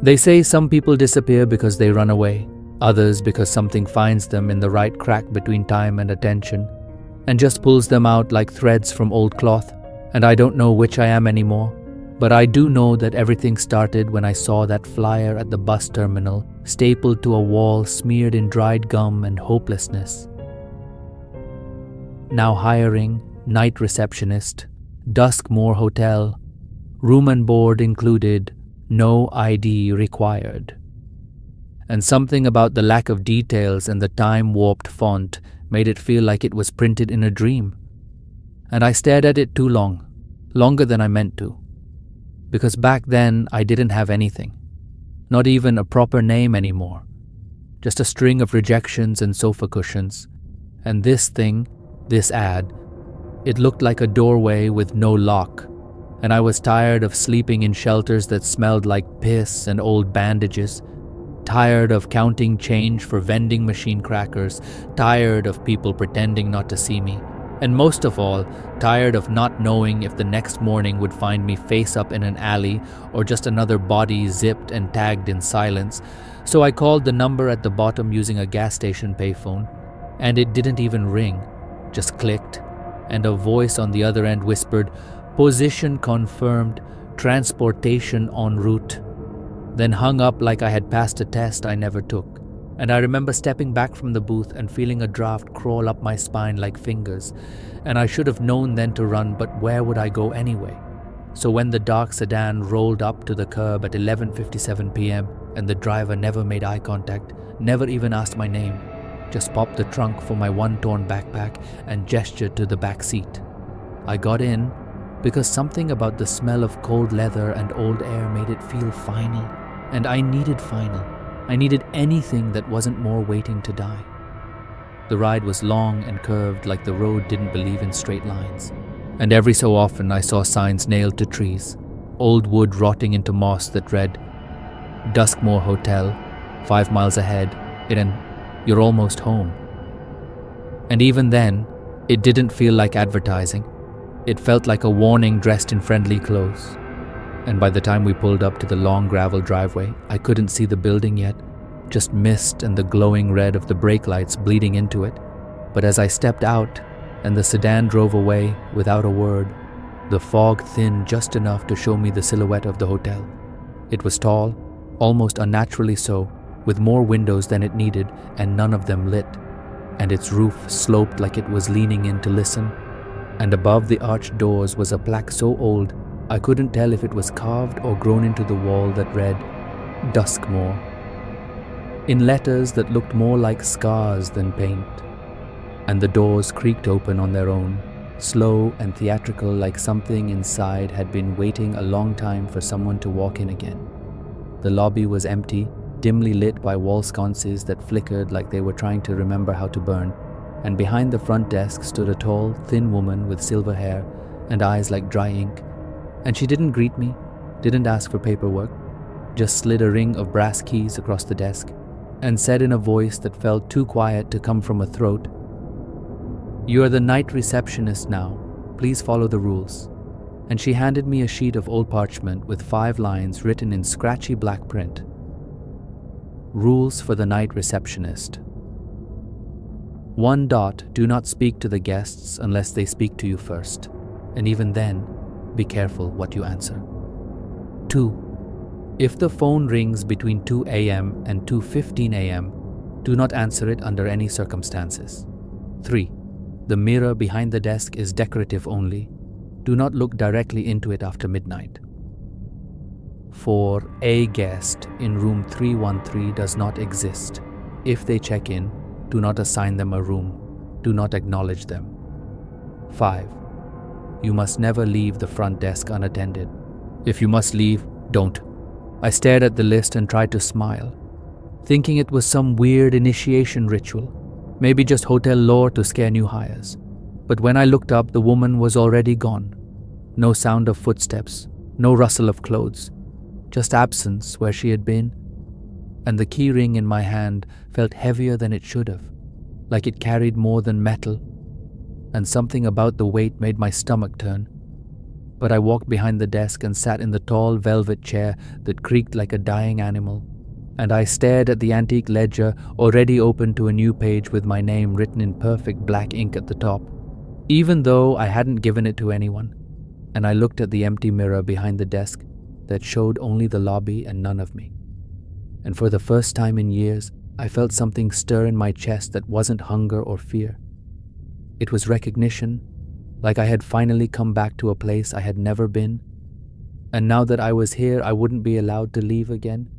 They say some people disappear because they run away, others because something finds them in the right crack between time and attention, and just pulls them out like threads from old cloth, and I don't know which I am anymore. But I do know that everything started when I saw that flyer at the bus terminal, stapled to a wall smeared in dried gum and hopelessness. Now hiring, night receptionist, DUSKMOOR hotel, room and board included, no ID required. And something about the lack of details and the time-warped font made it feel like it was printed in a dream. And I stared at it too long, longer than I meant to. Because back then I didn't have anything, not even a proper name anymore, just a string of rejections and sofa cushions. And this thing, this ad, it looked like a doorway with no lock, and I was tired of sleeping in shelters that smelled like piss and old bandages, tired of counting change for vending machine crackers, tired of people pretending not to see me, and most of all, tired of not knowing if the next morning would find me face up in an alley or just another body zipped and tagged in silence. So I called the number at the bottom using a gas station payphone, and it didn't even ring, just clicked, and a voice on the other end whispered, "Position confirmed, transportation en route," then hung up like I had passed a test I never took. And I remember stepping back from the booth and feeling a draft crawl up my spine like fingers. And I should have known then to run, but where would I go anyway? So when the dark sedan rolled up to the curb at 11:57 p.m. and the driver never made eye contact, never even asked my name, just popped the trunk for my one torn backpack and gestured to the back seat. I got in because something about the smell of cold leather and old air made it feel final. And I needed final. I needed anything that wasn't more waiting to die. The ride was long and curved like the road didn't believe in straight lines. And every so often I saw signs nailed to trees, old wood rotting into moss that read, "DUSKMOOR Hotel, 5 miles ahead, you're almost home." And even then, it didn't feel like advertising. It felt like a warning dressed in friendly clothes. And by the time we pulled up to the long gravel driveway, I couldn't see the building yet, just mist and the glowing red of the brake lights bleeding into it. But as I stepped out and the sedan drove away without a word, the fog thinned just enough to show me the silhouette of the hotel. It was tall, almost unnaturally so, with more windows than it needed and none of them lit, and its roof sloped like it was leaning in to listen. And above the arched doors was a plaque so old I couldn't tell if it was carved or grown into the wall that read, "DUSKMOOR," in letters that looked more like scars than paint. And the doors creaked open on their own, slow and theatrical, like something inside had been waiting a long time for someone to walk in again. The lobby was empty, dimly lit by wall sconces that flickered like they were trying to remember how to burn, and behind the front desk stood a tall, thin woman with silver hair and eyes like dry ink. And she didn't greet me, didn't ask for paperwork, just slid a ring of brass keys across the desk and said in a voice that felt too quiet to come from a throat, "You are the night receptionist now. Please follow the rules." And she handed me a sheet of old parchment with 5 lines written in scratchy black print. Rules for the night receptionist. 1. Do not speak to the guests unless they speak to you first. And even then, be careful what you answer. 2. If the phone rings between 2 a.m. and 2:15 a.m., do not answer it under any circumstances. 3. The mirror behind the desk is decorative only. Do not look directly into it after midnight. 4. A guest in room 313 does not exist. If they check in, do not assign them a room. Do not acknowledge them. 5. You must never leave the front desk unattended. If you must leave, don't. I stared at the list and tried to smile, thinking it was some weird initiation ritual, maybe just hotel lore to scare new hires. But when I looked up, the woman was already gone. No sound of footsteps, no rustle of clothes, just absence where she had been. And the key ring in my hand felt heavier than it should have, like it carried more than metal. And something about the weight made my stomach turn. but I walked behind the desk and sat in the tall velvet chair that creaked like a dying animal. And I stared at the antique ledger, already open to a new page with my name written in perfect black ink at the top, even though I hadn't given it to anyone. And I looked at the empty mirror behind the desk that showed only the lobby and none of me. And for the first time in years, I felt something stir in my chest that wasn't hunger or fear. It was recognition, like I had finally come back to a place I had never been. And now that I was here, I wouldn't be allowed to leave again.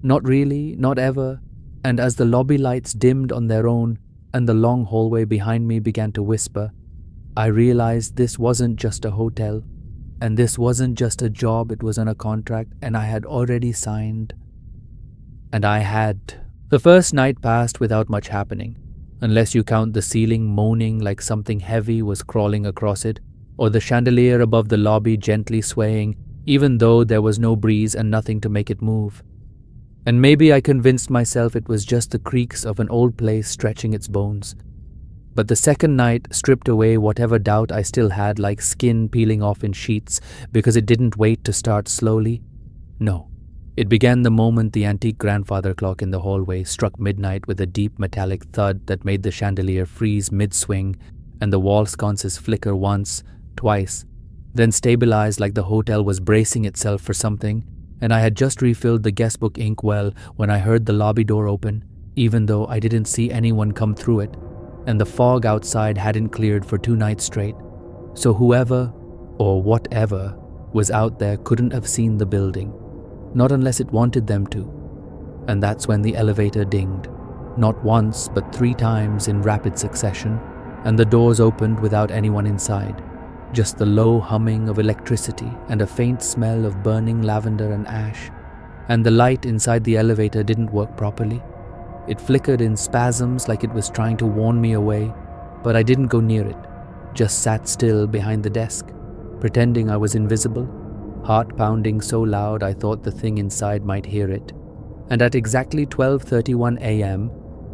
Not really, not ever. And as the lobby lights dimmed on their own and the long hallway behind me began to whisper, I realized this wasn't just a hotel, and this wasn't just a job, it was on a contract, and I had already signed. And I had. The first night passed without much happening, unless you count the ceiling moaning like something heavy was crawling across it, or the chandelier above the lobby gently swaying, even though there was no breeze and nothing to make it move. And maybe I convinced myself it was just the creaks of an old place stretching its bones. But the second night stripped away whatever doubt I still had, like skin peeling off in sheets, because it didn't wait to start slowly. No, it began the moment the antique grandfather clock in the hallway struck midnight with a deep metallic thud that made the chandelier freeze mid-swing and the wall sconces flicker once, twice, then stabilize like the hotel was bracing itself for something. And I had just refilled the guestbook inkwell when I heard the lobby door open, even though I didn't see anyone come through it, and the fog outside hadn't cleared for 2 nights straight. So whoever, or whatever, was out there couldn't have seen the building, not unless it wanted them to. And that's when the elevator dinged, not once but 3 times in rapid succession, and the doors opened without anyone inside. Just the low humming of electricity and a faint smell of burning lavender and ash. And the light inside the elevator didn't work properly. It flickered in spasms like it was trying to warn me away, but I didn't go near it, just sat still behind the desk, pretending I was invisible, heart pounding so loud I thought the thing inside might hear it. And at exactly 12:31 a.m.,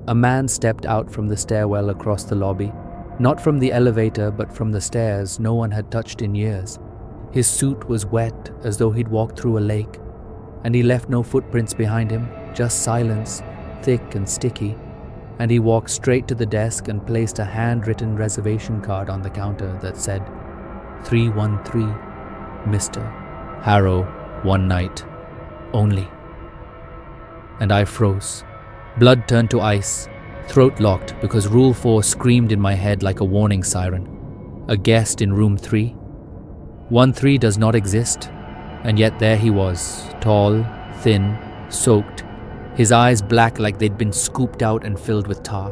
a man stepped out from the stairwell across the lobby. Not from the elevator, but from the stairs no one had touched in years. His suit was wet, as though he'd walked through a lake, and he left no footprints behind him, just silence, thick and sticky. And he walked straight to the desk and placed a handwritten reservation card on the counter that said, 313, Mr. Harrow, 1 night, only. And I froze. Blood turned to ice. Throat locked because Rule 4 screamed in my head like a warning siren. A guest in room 3? 1-3 does not exist, and yet there he was, tall, thin, soaked, his eyes black like they'd been scooped out and filled with tar.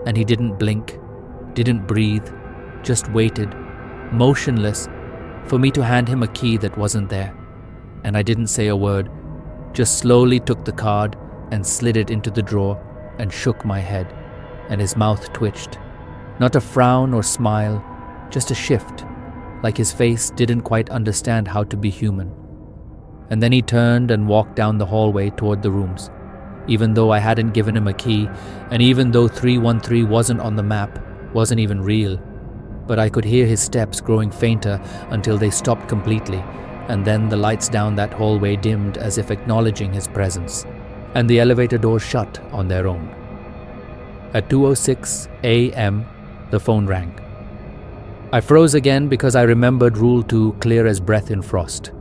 And he didn't blink, didn't breathe, just waited, motionless, for me to hand him a key that wasn't there. And I didn't say a word, just slowly took the card and slid it into the drawer and shook my head, and his mouth twitched. Not a frown or smile, just a shift, like his face didn't quite understand how to be human. And then he turned and walked down the hallway toward the rooms, even though I hadn't given him a key, and even though 313 wasn't on the map, wasn't even real. But I could hear his steps growing fainter until they stopped completely, and then the lights down that hallway dimmed as if acknowledging his presence, and the elevator doors shut on their own. At 2:06 a.m., the phone rang. I froze again because I remembered Rule 2 clear as breath in frost.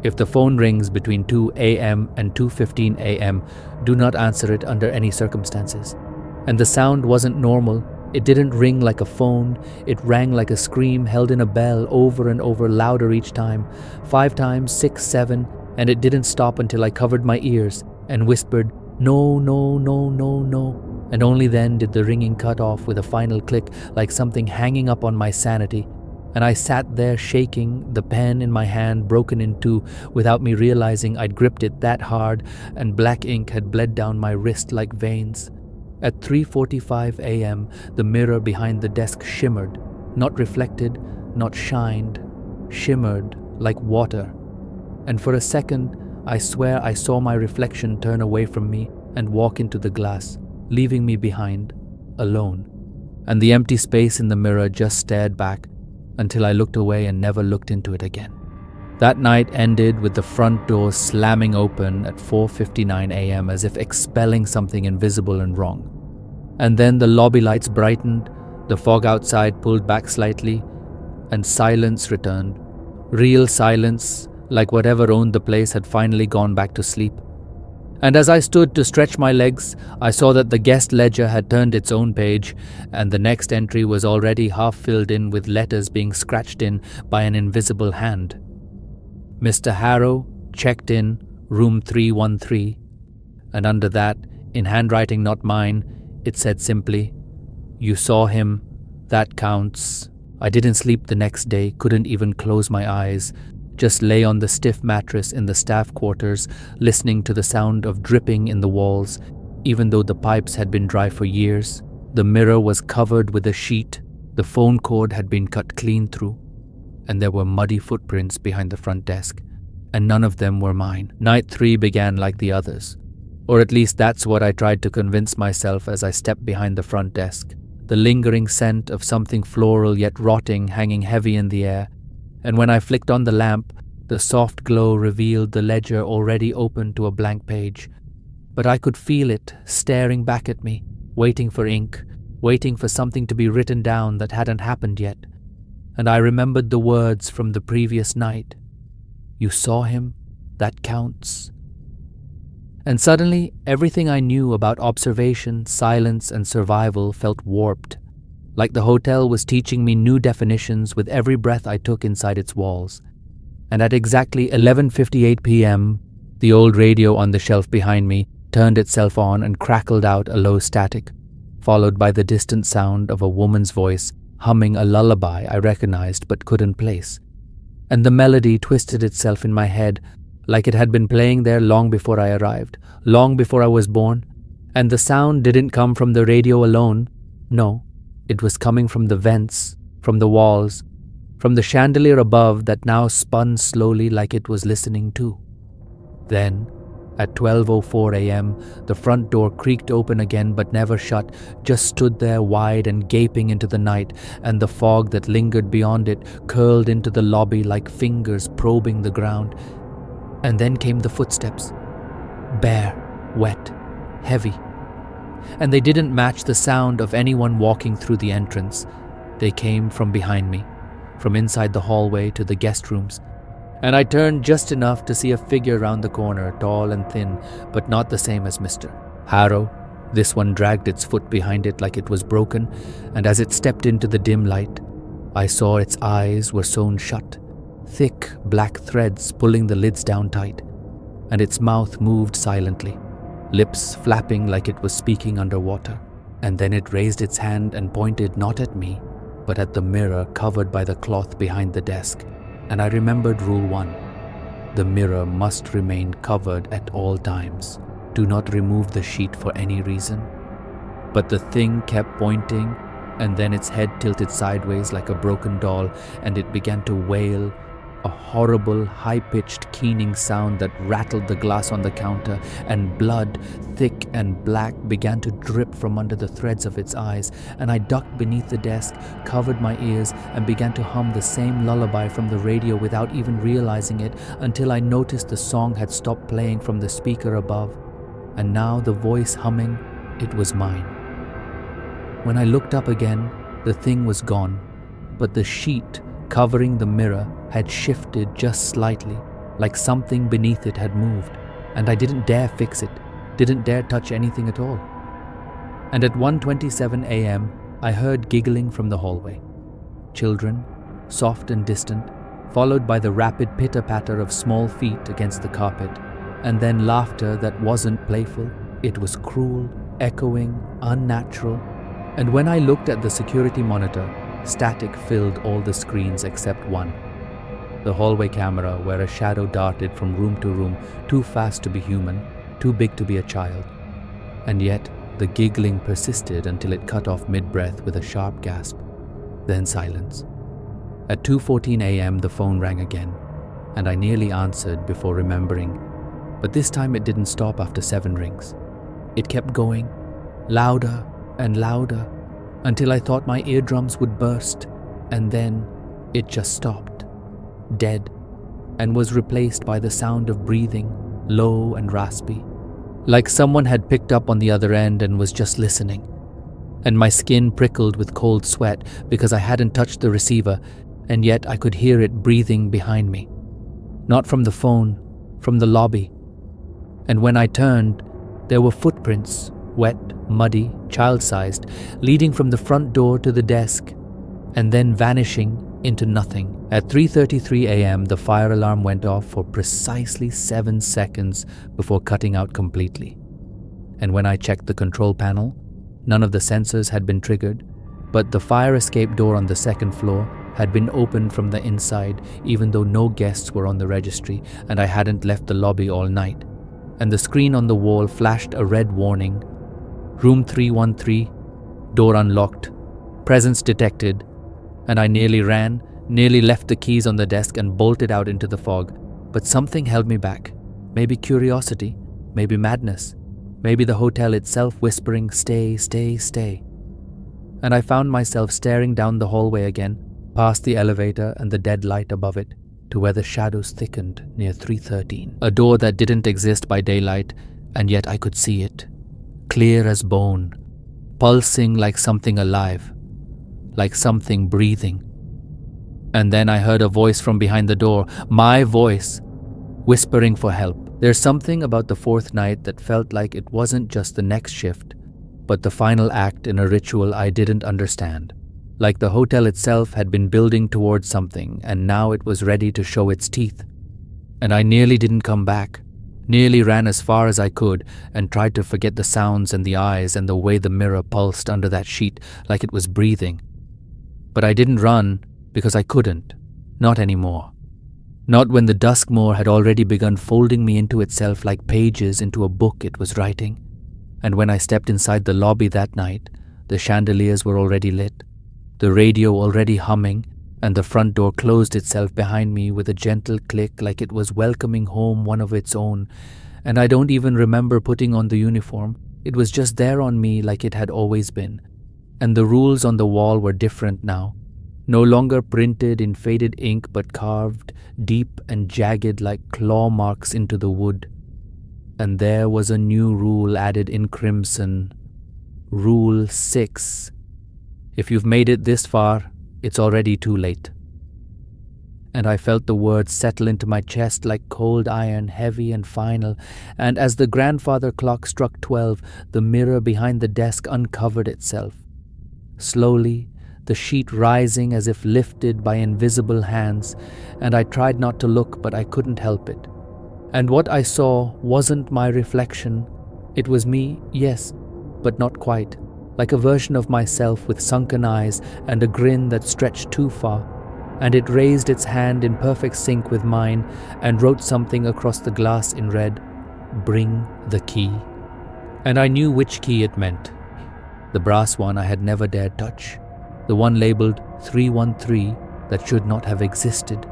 If the phone rings between 2 a.m. and 2:15 a.m., do not answer it under any circumstances. And the sound wasn't normal. It didn't ring like a phone. It rang like a scream held in a bell, over and over, louder each time. 5 times, 6, 7, and it didn't stop until I covered my ears and whispered, "No, no, no, no, no." And only then did the ringing cut off with a final click, like something hanging up on my sanity. And I sat there shaking, the pen in my hand broken in 2, without me realizing I'd gripped it that hard, and black ink had bled down my wrist like veins. At 3:45 a.m., the mirror behind the desk shimmered, not reflected, not shined, shimmered like water. And for a second, I swear I saw my reflection turn away from me and walk into the glass, leaving me behind, alone. And the empty space in the mirror just stared back until I looked away and never looked into it again. That night ended with the front door slamming open at 4:59 a.m. as if expelling something invisible and wrong. And then the lobby lights brightened, the fog outside pulled back slightly, and silence returned. Real silence, like whatever owned the place had finally gone back to sleep. And as I stood to stretch my legs, I saw that the guest ledger had turned its own page, and the next entry was already half filled in with letters being scratched in by an invisible hand. Mr. Harrow checked in room 313, and under that, in handwriting not mine, it said simply, "You saw him, that counts." I didn't sleep the next day, couldn't even close my eyes, just lay on the stiff mattress in the staff quarters, listening to the sound of dripping in the walls, even though the pipes had been dry for years. The mirror was covered with a sheet, the phone cord had been cut clean through, and there were muddy footprints behind the front desk, and none of them were mine. Night 3 began like the others, or at least that's what I tried to convince myself as I stepped behind the front desk. The lingering scent of something floral yet rotting hanging heavy in the air, and when I flicked on the lamp, the soft glow revealed the ledger already open to a blank page. But I could feel it staring back at me, waiting for ink, waiting for something to be written down that hadn't happened yet. And I remembered the words from the previous night. "You saw him, that counts." And suddenly, everything I knew about observation, silence, and survival felt warped, like the hotel was teaching me new definitions with every breath I took inside its walls. And at exactly 11:58 p.m., the old radio on the shelf behind me turned itself on and crackled out a low static, followed by the distant sound of a woman's voice humming a lullaby I recognized but couldn't place. And the melody twisted itself in my head like it had been playing there long before I arrived, long before I was born. And the sound didn't come from the radio alone. No, it was coming from the vents, from the walls, from the chandelier above that now spun slowly like it was listening too. Then, at 12:04 a.m., the front door creaked open again but never shut, just stood there wide and gaping into the night, and the fog that lingered beyond it curled into the lobby like fingers probing the ground. And then came the footsteps. Bare, wet, heavy. And they didn't match the sound of anyone walking through the entrance. They came from behind me, from inside the hallway to the guest rooms. And I turned just enough to see a figure round the corner, tall and thin, but not the same as Mr. Harrow. This one dragged its foot behind it like it was broken, and as it stepped into the dim light, I saw its eyes were sewn shut, thick black threads pulling the lids down tight, and its mouth moved silently, lips flapping like it was speaking underwater. And then it raised its hand and pointed not at me, but at the mirror covered by the cloth behind the desk. And I remembered Rule 1. The mirror must remain covered at all times. Do not remove the sheet for any reason. But the thing kept pointing, and then its head tilted sideways like a broken doll, and it began to wail, a horrible, high-pitched, keening sound that rattled the glass on the counter, and blood, thick and black, began to drip from under the threads of its eyes, and I ducked beneath the desk, covered my ears, and began to hum the same lullaby from the radio without even realizing it, until I noticed the song had stopped playing from the speaker above, and now the voice humming, it was mine. When I looked up again, the thing was gone, but the sheet covering the mirror had shifted just slightly, like something beneath it had moved, and I didn't dare fix it, didn't dare touch anything at all. And at 1:27 a.m., I heard giggling from the hallway. Children, soft and distant, followed by the rapid pitter-patter of small feet against the carpet, and then laughter that wasn't playful, it was cruel, echoing, unnatural. And when I looked at the security monitor, static filled all the screens except one. The hallway camera where a shadow darted from room to room, too fast to be human, too big to be a child. And yet, the giggling persisted until it cut off mid-breath with a sharp gasp. Then silence. At 2:14 a.m. the phone rang again, and I nearly answered before remembering. But this time it didn't stop after 7 rings. It kept going, louder and louder, until I thought my eardrums would burst, and then it just stopped. Dead. and was replaced by the sound of breathing, low and raspy, like someone had picked up on the other end and was just listening. And my skin prickled with cold sweat because I hadn't touched the receiver, and yet I could hear it breathing behind me. Not from the phone, from the lobby. And when I turned, there were footprints, wet, muddy, child-sized, leading from the front door to the desk, and then vanishing into nothing. At 3:33 a.m., the fire alarm went off for precisely 7 seconds before cutting out completely. And when I checked the control panel, none of the sensors had been triggered, but the fire escape door on the second floor had been opened from the inside, even though no guests were on the registry and I hadn't left the lobby all night. And the screen on the wall flashed a red warning: Room 313, door unlocked, presence detected. And I nearly ran, nearly left the keys on the desk and bolted out into the fog. But something held me back. Maybe curiosity, maybe madness, maybe the hotel itself whispering, "Stay, stay, stay." And I found myself staring down the hallway again, past the elevator and the dead light above it, to where the shadows thickened near 313. A door that didn't exist by daylight, and yet I could see it, clear as bone, pulsing like something alive, like something breathing. And then I heard a voice from behind the door, my voice, whispering for help. There's something about the fourth night that felt like it wasn't just the next shift, but the final act in a ritual I didn't understand. Like the hotel itself had been building towards something, and now it was ready to show its teeth. And I nearly didn't come back, nearly ran as far as I could, and tried to forget the sounds and the eyes and the way the mirror pulsed under that sheet like it was breathing. But I didn't run because I couldn't, not anymore. Not when the DUSKMOOR had already begun folding me into itself like pages into a book it was writing. And when I stepped inside the lobby that night, the chandeliers were already lit, the radio already humming, and the front door closed itself behind me with a gentle click like it was welcoming home one of its own. And I don't even remember putting on the uniform. It was just there on me like it had always been. And the rules on the wall were different now. No longer printed in faded ink but carved deep and jagged like claw marks into the wood. And there was a new rule added in crimson. Rule 6. If you've made it this far, it's already too late. And I felt the words settle into my chest like cold iron, heavy and final, and as the grandfather clock struck 12, the mirror behind the desk uncovered itself. Slowly, the sheet rising as if lifted by invisible hands, and I tried not to look, but I couldn't help it. And what I saw wasn't my reflection. It was me, yes, but not quite, like a version of myself with sunken eyes and a grin that stretched too far. And it raised its hand in perfect sync with mine and wrote something across the glass in red: "Bring the key." And I knew which key it meant. The brass one I had never dared touch. The one labeled 313 that should not have existed,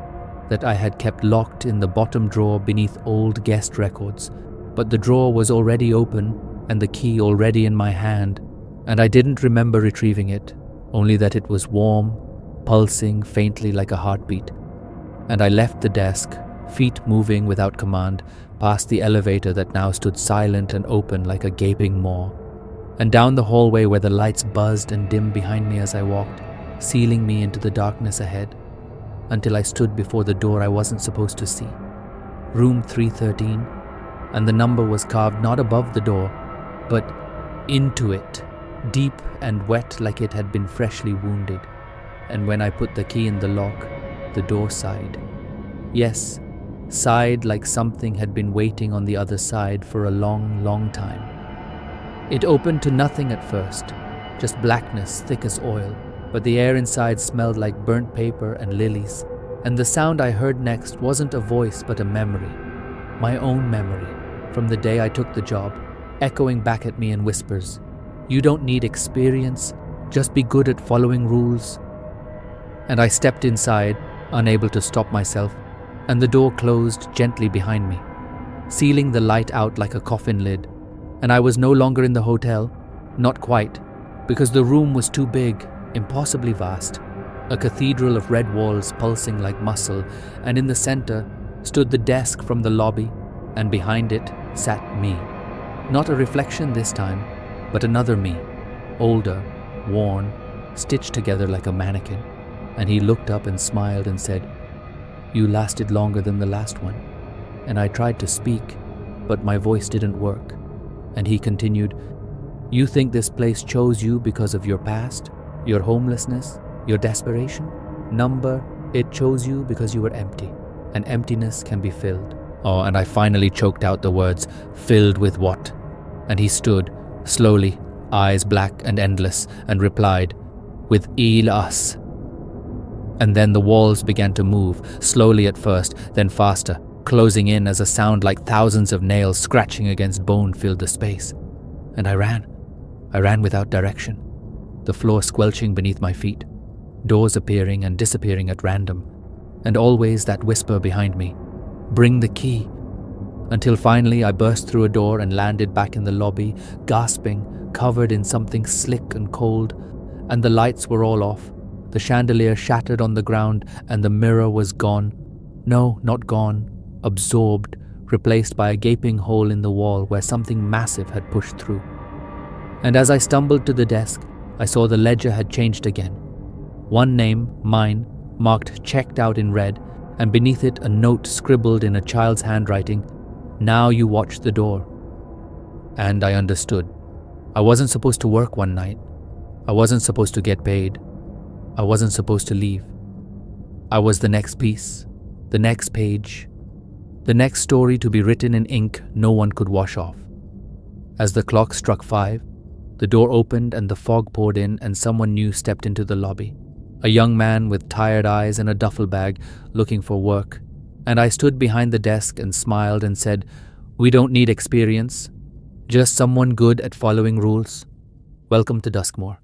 that I had kept locked in the bottom drawer beneath old guest records. But the drawer was already open and the key already in my hand, and I didn't remember retrieving it, only that it was warm, pulsing faintly like a heartbeat. And I left the desk, feet moving without command, past the elevator that now stood silent and open like a gaping maw, and down the hallway where the lights buzzed and dimmed behind me as I walked, sealing me into the darkness ahead, until I stood before the door I wasn't supposed to see. Room 313, and the number was carved not above the door, but into it, deep and wet like it had been freshly wounded. And when I put the key in the lock, the door sighed. Yes, sighed like something had been waiting on the other side for a long, long time. It opened to nothing at first, just blackness thick as oil, but the air inside smelled like burnt paper and lilies. And the sound I heard next wasn't a voice but a memory, my own memory, from the day I took the job, echoing back at me in whispers. You don't need experience, just be good at following rules. And I stepped inside, unable to stop myself, and the door closed gently behind me, sealing the light out like a coffin lid. And I was no longer in the hotel, not quite, because the room was too big, impossibly vast, a cathedral of red walls pulsing like muscle, and in the center, stood the desk from the lobby, and behind it sat me. Not a reflection this time, but another me, older, worn, stitched together like a mannequin. And he looked up and smiled and said, "You lasted longer than the last one." And I tried to speak, but my voice didn't work. And he continued, "You think this place chose you because of your past, your homelessness, your desperation? Number, it chose you because you were empty, and emptiness can be filled." Oh, and I finally choked out the words, "Filled with what?" And he stood, slowly, eyes black and endless, and replied, "With us." And then the walls began to move, slowly at first, then faster, closing in as a sound like thousands of nails scratching against bone filled the space. And I ran. I ran without direction, the floor squelching beneath my feet, doors appearing and disappearing at random, and always that whisper behind me, "Bring the key," until finally I burst through a door and landed back in the lobby, gasping, covered in something slick and cold, and the lights were all off. The chandelier shattered on the ground, and the mirror was gone. No, not gone, absorbed, replaced by a gaping hole in the wall where something massive had pushed through. And as I stumbled to the desk, I saw the ledger had changed again. One name, mine, marked checked out in red, and beneath it a note scribbled in a child's handwriting, "Now you watch the door." And I understood. I wasn't supposed to work one night. I wasn't supposed to get paid. I wasn't supposed to leave. I was the next piece, the next page, the next story to be written in ink no one could wash off. As the clock struck 5, the door opened and the fog poured in, and someone new stepped into the lobby. A young man with tired eyes and a duffel bag, looking for work. And I stood behind the desk and smiled and said, "We don't need experience, just someone good at following rules. Welcome to Duskmoor."